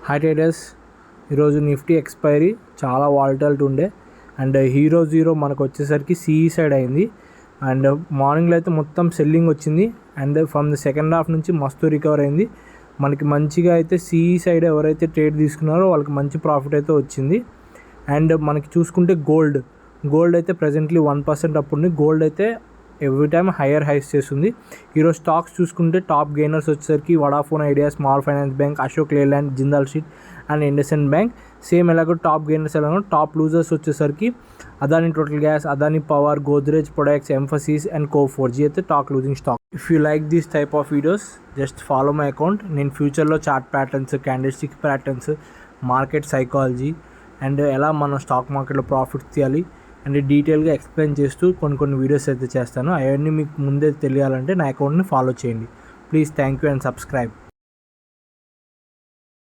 Hi traders, ఈరోజు Nifty expiry చాలా volatility ఉండే అండ్ హీరో జీరో మనకు వచ్చేసరికి సిఈ సైడ్ అయింది. అండ్ మార్నింగ్లో అయితే మొత్తం సెల్లింగ్ వచ్చింది and from the second half నుంచి మస్తు రికవర్ అయింది. మనకి మంచిగా అయితే సిఈ సైడ్ ఎవరైతే ట్రేడ్ తీసుకున్నారో వాళ్ళకి మంచి ప్రాఫిట్ అయితే వచ్చింది. అండ్ మనకి చూసుకుంటే గోల్డ్ అయితే ప్రజెంట్లీ 1% అప్పుడు గోల్డ్ అయితే ఎవ్రీ టైమ్ హయ్యర్ హైస్ చేస్తుంది. ఈరోజు స్టాక్స్ చూసుకుంటే టాప్ గెయినర్స్ వచ్చేసరికి Vodafone Idea, small finance bank, Ashok Leyland, Jindal steel and IndusInd bank. Same ఎలాగో టాప్ గెయినర్స్ ఎలాగో టాప్ లూజర్స్ వచ్చేసరికి Adani total gas, Adani power, Godrej products, Mphasis and కో4జీ అయితే top losing stock. If you like this type of videos just follow my account. నేను ఫ్యూచర్లో chart patterns, candlestick patterns, market psychology and ఎలా మనం stock మార్కెట్లో profit తీయాలి and డీటెయిల్గా ఎక్స్ప్లెయిన్ చేస్తూ కొన్ని వీడియోస్ అయితే చేస్తాను. అవన్నీ మీకు ముందే తెలియాలంటే నా అకౌంట్ని ఫాలో చేయండి please. Thank you and subscribe.